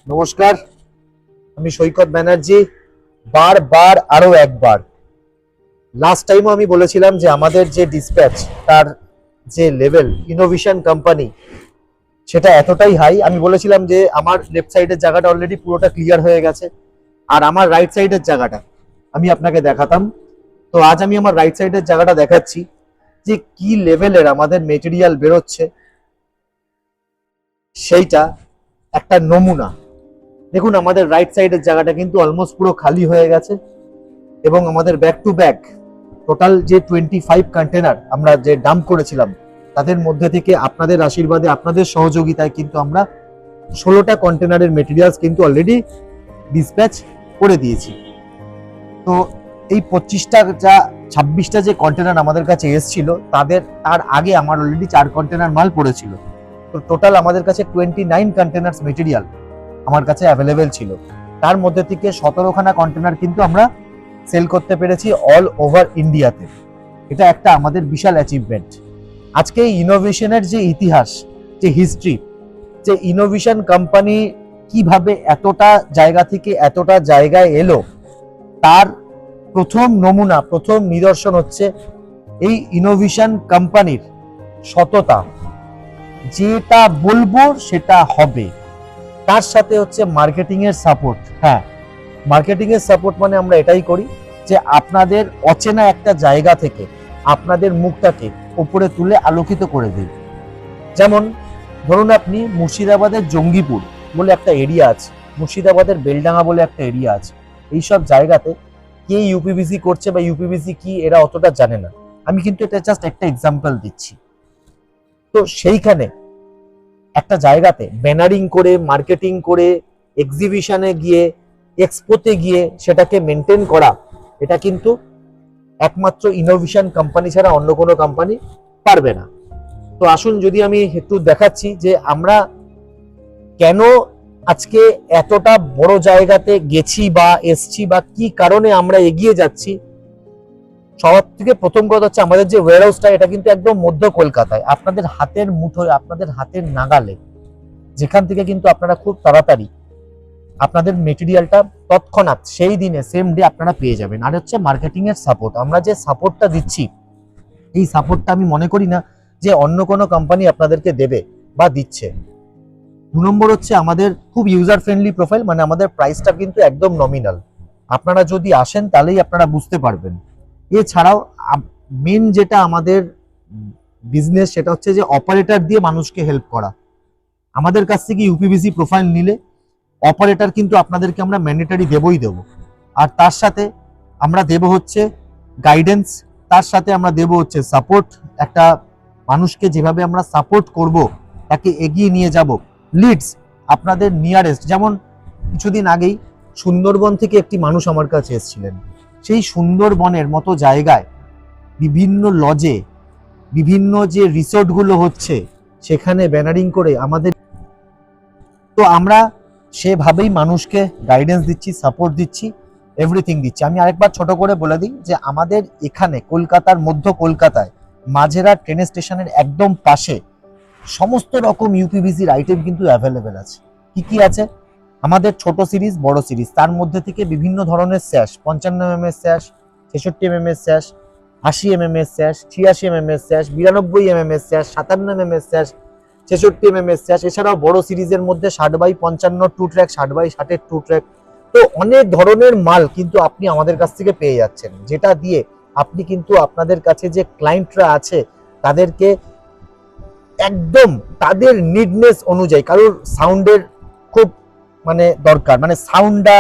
নমস্কার, আমি সৈকত ব্যানার্জি। বারবার আরো একবার লাস্ট টাইমও আমি বলেছিলাম যে আমাদের যে ডিসপ্যাচ তার যে লেভেল ইনোভেশন কোম্পানি সেটা এতটাই হাই। আমি বলেছিলাম যে আমার লেফট সাইডের জায়গাটা অলরেডি পুরোটা ক্লিয়ার হয়ে গেছে, আর আমার রাইট সাইডের জায়গাটা আমি আপনাকে দেখাতাম। তো আজ আমি আমার রাইট সাইডের জায়গাটা দেখাচ্ছি যে কি লেভেলের আমাদের মেটেরিয়াল বেরোচ্ছে, সেইটা একটা নমুনা। দেখুন, আমাদের রাইট সাইডের জায়গাটা কিন্তু অলমোস্ট পুরো খালি হয়ে গেছে, এবং আমাদের ব্যাক টু ব্যাক টোটাল যে 25 কন্টেনার আমরা যে ডাম্প করেছিলাম, তাদের মধ্যে থেকে আপনাদের আশীর্বাদে, আপনাদের সহযোগিতায় কিন্তু আমরা 16টা কন্টেনারের মেটেরিয়ালস কিন্তু অলরেডি ডিসপ্যাচ করে দিয়েছি। তো এই 26টা যে কন্টেনার আমাদের কাছে এসেছিল, তার আগে আমার অলরেডি 4 কন্টেনার মাল পড়েছিল। তো টোটাল আমাদের কাছে 29 কন্টেনার্স মেটেরিয়াল আমার কাছে অ্যাভেলেবেল ছিল। তার মধ্যে থেকে 17খানা কন্টেনার কিন্তু আমরা সেল করতে পেরেছি অল ওভার ইন্ডিয়াতে। এটা একটা আমাদের বিশাল অ্যাচিভমেন্ট। আজকে ইনোভেশনের যে ইতিহাস, যে হিস্ট্রি, যে ইনোভেশন কোম্পানি কিভাবে এতটা জায়গা থেকে এতটা জায়গায় এলো, তার প্রথম নমুনা, প্রথম নিদর্শন হচ্ছে এই ইনোভেশন কোম্পানির সততা। যেটা বলবো সেটা হবে। তার সাথে হচ্ছে মার্কেটিং এর সাপোর্ট। হ্যাঁ, মার্কেটিং এর সাপোর্ট মানে আমরা এটাই করি যে আপনাদের অচেনা একটা জায়গা থেকে আপনাদের মুখটাকে উপরে তুলে আলোকিত করে দিই। যেমন ধরুন, আপনি মুর্শিদাবাদের জঙ্গিপুর বলে একটা এরিয়া আছে, মুর্শিদাবাদের বেলডাঙ্গা বলে একটা এরিয়া আছে। এইসব জায়গাতে কে ইউপিভিসি করছে বা ইউপিভিসি কি এরা অতটা জানে না। আমি কিন্তু এটা জাস্ট একটা এক্সাম্পল দিচ্ছি। তো সেইখানে একটা জায়গাতে ব্যানারিং করে, মার্কেটিং করে, এক্সিবিশনে গিয়ে, এক্সপোতে গিয়ে সেটাকে মেনটেন করা, এটা কিন্তু একমাত্র ইনোভেশন কোম্পানি ছাড়া অন্য কোনো কোম্পানি পারবে না। তো আসুন, যদি আমি একটু দেখাচ্ছি যে আমরা কেন আজকে এতটা বড় জায়গাতে গেছি বা এসছি বা কি কারণে আমরা এগিয়ে যাচ্ছি। সবার থেকে প্রথম কথা হচ্ছে আমাদের যে ওয়্যারহাউসটা, এটা কিন্তু একদম মধ্য কলকাতায়, আপনাদের হাতের মুঠোয়, আপনাদের হাতের নাগালে, যেখান থেকে কিন্তু আপনারা খুব তাড়াতাড়ি আপনাদের মেটেরিয়ালটা তৎক্ষণাৎ সেই দিনে সেম ডে আপনারা পেয়ে যাবেন। আর হচ্ছে মার্কেটিং এর সাপোর্ট। আমরা যে সাপোর্টটা দিচ্ছি, এই সাপোর্টটা আমি মনে করি না যে অন্য কোনো কোম্পানি আপনাদেরকে দেবে বা দিচ্ছে। 2 নম্বর হচ্ছে আমাদের খুব ইউজার ফ্রেন্ডলি প্রোফাইল, মানে আমাদের প্রাইসটা কিন্তু একদম নমিনাল। আপনারা যদি আসেন তাহলেই আপনারা বুঝতে পারবেন। এছাড়াও মেন যেটা আমাদের বিজনেস, সেটা হচ্ছে যে অপারেটর দিয়ে মানুষকে হেল্প করা। আমাদের কাছ থেকে ইউপিভিসি প্রোফাইল নিলে অপারেটর কিন্তু আপনাদেরকে আমরা ম্যান্ডেটরি দেবই দেব। আর তার সাথে আমরা দেব হচ্ছে গাইডেন্স, তার সাথে আমরা দেব হচ্ছে সাপোর্ট। একটা মানুষকে যেভাবে আমরা সাপোর্ট করব, তাকে এগিয়ে নিয়ে যাব। লিডস আপনাদের নিয়ারেস্ট, যেমন কিছুদিন আগেই সুন্দরবন থেকে একটি মানুষ আমার কাছে এসেছিলেন। সেই সুন্দরবনের মতো জায়গায় বিভিন্ন লজে, বিভিন্ন যে রিসোর্টগুলো হচ্ছে, সেখানে ব্যানারিং করে আমাদের, তো আমরা সেভাবেই মানুষকে গাইডেন্স দিচ্ছি, সাপোর্ট দিচ্ছি, এভরিথিং দিচ্ছি। আমি আরেকবার ছোট করে বলে দিই যে আমাদের এখানে কলকাতার মধ্য কলকাতায় মাঝেরা ট্রেন স্টেশনের একদম পাশে সমস্ত রকম ইউপিভিসির আইটেম কিন্তু অ্যাভেলেবেল আছে। কি কি আছে? আমাদের ছোট সিরিজ, বড় সিরিজ, তার মধ্যে থেকে বিভিন্ন ধরনের স্যাশ, 55 mm স্যাশ, 66 mm স্যাশ, 80 mm স্যাশ, 86 mm স্যাশ, 92 mm স্যাশ, 57 mm স্যাশ, 66 mm স্যাশ। এছাড়াও বড় সিরিজের মধ্যে 60x55 two track, 60x60 two track. তো অনেক ধরনের মাল কিন্তু আপনি আমাদের কাছ থেকে পেয়ে যাচ্ছেন, যেটা দিয়ে আপনি কিন্তু আপনাদের কাছে যে ক্লায়েন্টরা আছে তাদেরকে একদম তাদের নিডনেস অনুযায়ী, কারোর সাউন্ডের খুব দরকার, সাউন্ডটা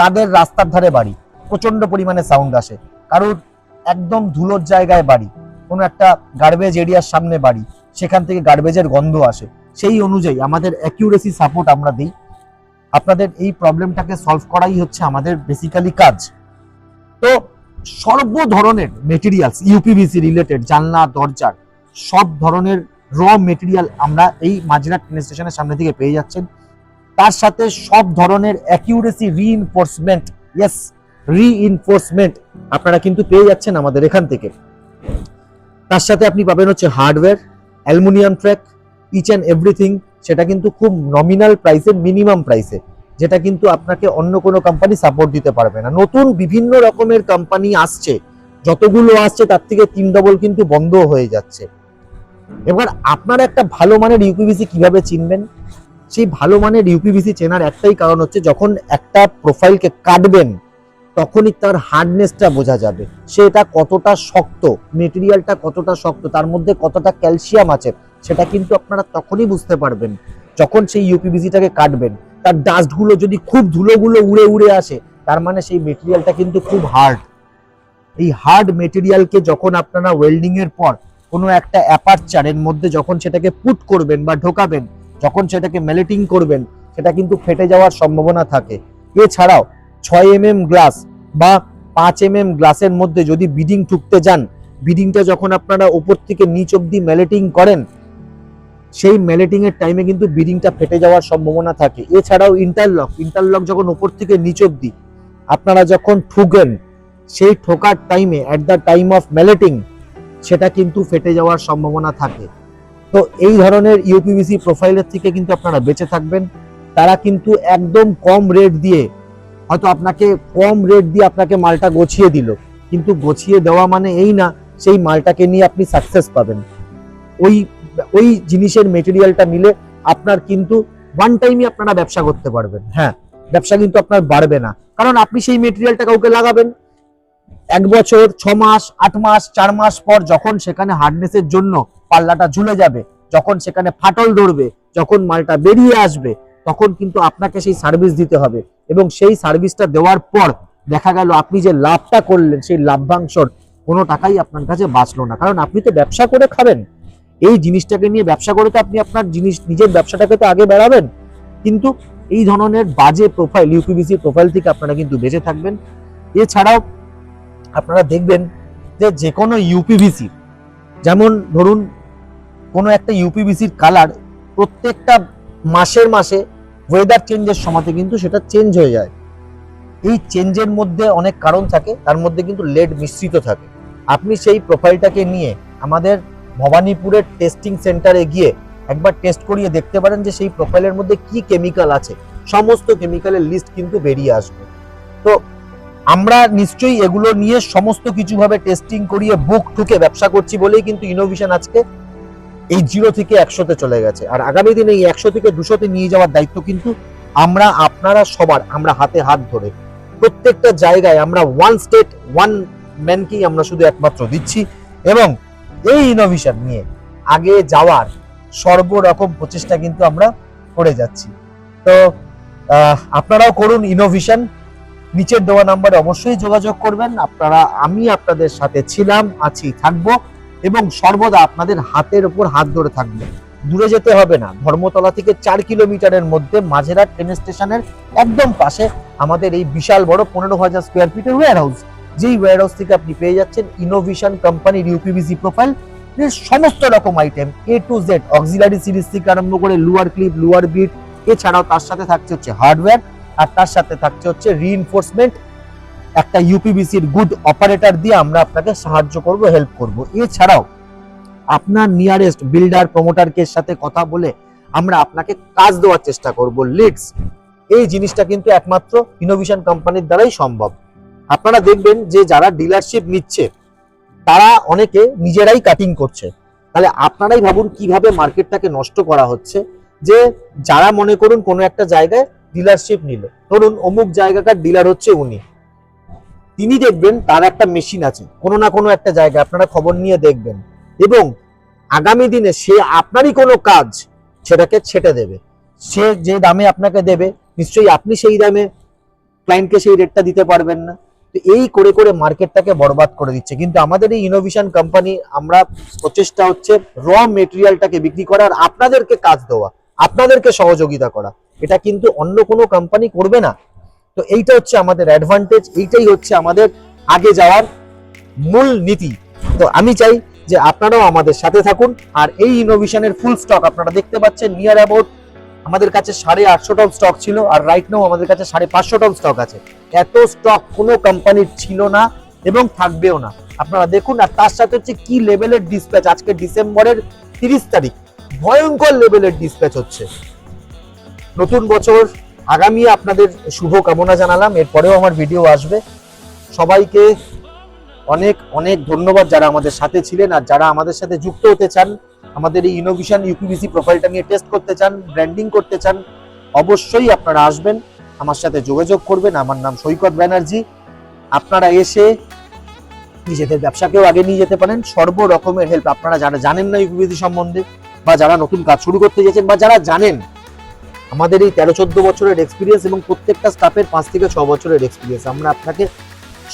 তাদের রাস্তার ধারে বাড়ি, প্রচন্ড পরিমাণে সাউন্ড আসে। কারোর একদম ধুলোর জায়গায় বাড়ি, কোনো একটা গার্বেজ এরিয়ার সামনে বাড়ি, সেখান থেকে গার্বেজের গন্ধ আসে। সেই অনুযায়ী আমাদের অ্যাকিউরেসি সাপোর্ট আমরা দিই। আপনাদের এই প্রবলেমটাকে সলভ করাই হচ্ছে আমাদের বেসিক্যালি কাজ। তো সর্ব ধরনের মেটেরিয়ালস ইউপিভিসি রিলেটেড, জানলা দরজার সব ধরনের র মেটেরিয়াল আমরা এই মাঝিরা ট্রেন স্টেশনের সামনে থেকে পেয়ে যাচ্ছেন। তার সাথে সব ধরনের অ্যাকিউরেসি রিইনফোর্সমেন্ট, ইয়েস, রিইনফোর্সমেন্ট আপনারা কিন্তু পেয়ে যাচ্ছেন আমাদের এখান থেকে। তার সাথে আপনি পাবেন হচ্ছে hardware, aluminium track, each and everything, সেটা কিন্তু খুব নমিনাল প্রাইসে, মিনিমাম প্রাইসে, যেটা কিন্তু আপনাকে অন্য কোনো কোম্পানি সাপোর্ট দিতে পারবে না। নতুন বিভিন্ন রকমের কোম্পানি আসছে, যতগুলো আসছে তার থেকে 3 ডবল কিন্তু বন্ধ হয়ে যাচ্ছে। এবার আপনারা একটা ভালো মানের ইউপিভিসি কিভাবে চিনবেন? সেই ভালো মানের ইউপিভিসি চেনার একটাই কারণ হচ্ছে, যখন একটা প্রোফাইলকে কাটবেন তখনই তার হার্ডনেসটা বোঝা যাবে, সেটা কতটা শক্ত, মেটেরিয়ালটা কতটা শক্ত, তার মধ্যে কতটা ক্যালসিয়াম আছে, সেটা কিন্তু আপনারা তখনই বুঝতে পারবেন যখন সেই ইউপিভিসিটাকে কাটবেন। তার ডাস্টগুলো যদি খুব ধুলোগুলো উড়ে উড়ে আসে, তার মানে সেই মেটেরিয়ালটা কিন্তু খুব হার্ড। এই হার্ড মেটেরিয়ালকে যখন আপনারা ওয়েল্ডিং এর পর কোনো একটা অ্যাপারচারের মধ্যে যখন সেটাকে পুট করবেন বা ঢোকাবেন, যখন সেটাকে মেল্টিং করবেন, সেটা কিন্তু ফেটে যাওয়ার সম্ভাবনা থাকে। এছাড়াও 6 mm গ্লাস বা 5 mm গ্লাসের মধ্যে যদি বিডিং ঠুকতে যান, বিডিংটা যখন আপনারা উপর থেকে নিচ অব্দি মেল্টিং করেন, সেই মেল্টিং এর টাইমে কিন্তু বিডিংটা ফেটে যাওয়ার সম্ভাবনা থাকে। এছাড়াও ইন্টারলক যখন উপর থেকে নিচ অব্দি আপনারা যখন ঠুকেন, সেই ঠোকার টাইমে at the time of melting সেটা কিন্তু ফেটে যাওয়ার সম্ভাবনা থাকে। তো এই ধরনের ইউপিভিসি প্রোফাইলের থেকে কিন্তু আপনারা বেঁচে থাকবেন। তারা কিন্তু একদম কম রেট দিয়ে, হয়তো আপনাকে কম রেট দিয়ে আপনাকে মালটা গোছিয়ে দিল, কিন্তু গোছিয়ে দেওয়া মানে এই না সেই মালটাকে নিয়ে আপনি সাকসেস পাবেন। ওই জিনিসের মেটেরিয়ালটা নিলে আপনার কিন্তু ওয়ান টাইমই আপনারা ব্যবসা করতে পারবেন। হ্যাঁ, ব্যবসা কিন্তু আপনার বাড়বে না, কারণ আপনি সেই মেটেরিয়ালটা কাউকে লাগাবেন 1 বছর, 6 মাস, 8 মাস, 4 মাস পর যখন সেখানে হার্ডনেসের জন্য পাল্লাটা ঝুলে যাবে, যখন সেখানে ফাটল ধরবে, যখন মালটা বেরিয়ে আসবে, তখন কিন্তু আপনাকে সেই সার্ভিস দিতে হবে। এবং সেই সার্ভিসটা দেওয়ার পর দেখা গেল আপনি যে লাভটা করলেন, সেই লাভ্যাংশর কোনো টাকাই আপনার কাছে বাঁচলো না, কারণ আপনি তো ব্যবসা করে খাবেন। এই জিনিসটাকে নিয়ে ব্যবসা করে তো আপনি আপনার নিজের ব্যবসাটাকে তো আগে বাড়াবেন। কিন্তু এই ধরনের বাজে প্রোফাইল, ইউপিভিসি প্রোফাইল থেকে আপনারা কিন্তু বেঁচে থাকবেন। এছাড়াও আপনারা দেখবেন যে কোনো ইউপিভিসি, যেমন ধরুন কোনো একটা ইউপিভিসির কালার প্রত্যেকটা মাসে ওয়েদার চেঞ্জের সময়তে কিন্তু সেটা চেঞ্জ হয়ে যায়। এই চেঞ্জের মধ্যে অনেক কারণ থাকে, তার মধ্যে কিন্তু লেড মিশ্রিত থাকে। আপনি সেই প্রোফাইলটাকে নিয়ে আমাদের ভবানীপুরের টেস্টিং সেন্টারে গিয়ে একবার টেস্ট করিয়ে দেখতে পারেন যে সেই প্রোফাইলের মধ্যে কি কেমিক্যাল আছে, সমস্ত কেমিক্যালের লিস্ট কিন্তু বেরিয়ে আসবে। তো আমরা নিশ্চয়ই এগুলো নিয়ে সমস্ত কিছু ভাবে টেস্টিং করিয়ে বুক ঠুকে ব্যবসা করছি বলেই কিন্তু ইনোভেশন আজকে এই 0 থেকে 100-তে চলে গেছে। আর আগামী দিনে এই 100 থেকে 200-তে নিয়ে যাওয়ার দায়িত্ব কিন্তু আপনারা সবার, আমরা হাতে হাত ধরে প্রত্যেকটা জায়গায় আমরা ওয়ান স্টেট ওয়ান ম্যানকেই আমরা শুধু একমাত্র দিচ্ছি। এবং এই ইনোভেশন নিয়ে আগে যাওয়ার সর্বরকম প্রচেষ্টা কিন্তু আমরা করে যাচ্ছি। তো আপনারাও করুন ইনোভেশন। নিচের দেওয়া নাম্বারে অবশ্যই যোগাযোগ করবেন। আমি আপনাদের সাথে ছিলাম, আছি, থাকবো এবং সর্বদা আপনাদের হাতের উপর হাত ধরে থাকবে। দূরে যেতে হবে না, ধর্মতলা থেকে 4 কিলোমিটারের মধ্যে মাঝেরহাট ট্রেন স্টেশনের একদম পাশে আমাদের এই বিশাল বড় 15,000 স্কোয়ার ফিটের ওয়্যার হাউস। যেই ওয়্যার হাউস থেকে আপনি পেয়ে যাচ্ছেন ইনোভেশন কোম্পানির ইউপিভিসি প্রোফাইল সমস্ত রকম item A to Z, auxiliary series থেকে আরম্ভ করে লুয়ার ক্লিপ, লুয়ার বিট, এছাড়াও তার সাথে থাকছে হচ্ছে হার্ডওয়্যার, আর তার সাথে থাকছে হচ্ছে রিইনফোর্সমেন্ট। একটা ইউপিভিসির গুড অপারেটর দিয়ে আমরা আপনাকে সাহায্য করব, হেল্প করব। এছাড়াও আপনার নিয়ারেস্ট বিল্ডার প্রমোটারকে সাথে কথা বলে আমরা আপনাকে কাজ দেওয়ার চেষ্টা করব, লিডস। এই জিনিসটা কিন্তু একমাত্র ইনোভেশন কোম্পানির দ্বারাই সম্ভব। আপনারা দেখবেন যে যারা ডিলারশিপ নিচ্ছে তারা অনেকে নিজেরাই কাটিং করছে। তাহলে আপনারাই ভাবুন কিভাবে মার্কেটটাকে নষ্ট করা হচ্ছে। যে যারা মনে করুন কোনো একটা জায়গায় ডিলারশিপ নিল, ধরুন অমুক জায়গাকার ডিলার হচ্ছে উনি, তিনি দেখবেন তার একটা মেশিন আছে কোনো না কোনো একটা জায়গায়, আপনারা খবর নিয়ে দেখবেন, এবং আগামী দিনে সে আপনারই কোনো কাজ সেটাকে ছেটে দেবে। সে যে দামে আপনাকে দেবে নিশ্চয়ই আপনি সেই দামে ক্লায়েন্টকে সেই রেটটা দিতে পারবেন না। তো এই করে করে মার্কেটটাকে বরবাদ করে দিচ্ছে। কিন্তু আমাদের এই ইনোভেশন কোম্পানি, আমরা প্রচেষ্টা হচ্ছে র মেটেরিয়ালটাকে বিক্রি করা আর আপনাদেরকে কাজ দেওয়া, আপনাদেরকে সহযোগিতা করা। এটা কিন্তু অন্য কোনো কোম্পানি করবে না। তো এইটা হচ্ছে আমাদের অ্যাডভান্টেজ, এইটাই হচ্ছে আমাদের আগে যাওয়ার মূল নীতি। তো আমি চাই যে আপনারাও আমাদের সাথে থাকুন। আর এই ইনোভেশনের ফুল স্টক আপনারা দেখতে পাচ্ছেন, নিয়ার অ্যাবাউট আমাদের কাছে 850 টন স্টক ছিল, আর রাইট নাও আমাদের কাছে 550 টন স্টক আছে। এত স্টক কোনো কোম্পানির ছিল না এবং থাকবেও না। আপনারা দেখুন। আর তার সাথে হচ্ছে কি লেভেলের ডিসপ্যাচ, আজকে ডিসেম্বরের 30 তারিখ ভয়ঙ্কর লেভেলের ডিসপ্যাচ হচ্ছে। নতুন বছর আগামী আপনাদের শুভ কামনা জানালাম, এরপরেও আমার ভিডিও আসবে। সবাইকে অনেক অনেক ধন্যবাদ যারা আমাদের সাথে ছিলেন, আর যারা আমাদের সাথে যুক্ত হতে চান, আমাদের এই ইনোভেশন ইউপিভিসি প্রোফাইলটা নিয়ে টেস্ট করতে চান, ব্র্যান্ডিং করতে চান, অবশ্যই আপনারা আসবেন, আমার সাথে যোগাযোগ করবেন। আমার নাম সৈকত ব্যানার্জি। আপনারা এসে নিজেদের ব্যবসাকেও আগে নিয়ে যেতে পারেন। সর্ব রকমের হেল্প, আপনারা যারা জানেন না ইউপিভিসি সম্বন্ধে, বা যারা নতুন কাজ শুরু করতে চাইছেন, বা যারা জানেন, আমাদের এই 13-14 বছরের এক্সপিরিয়েন্স এবং প্রত্যেকটা স্টাফের 5 থেকে 6 বছরের এক্সপিরিয়েন্স, আমরা আপনাকে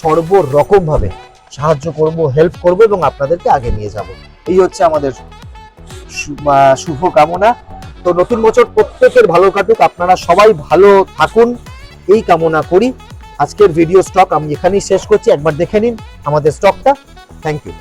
সর্বরকম ভাবে সাহায্য করব, হেল্প করব এবং আপনাদেরকে আগে নিয়ে যাব। এই হচ্ছে আমাদের শুভ কামনা। তো নতুন বছর প্রত্যেকের ভালো কাটুক, আপনারা সবাই ভালো থাকুন, এই কামনা করি। আজকের ভিডিও স্টক আমি এখানেই শেষ করছি, একবার দেখে নিন আমাদের স্টকটা। Thank you.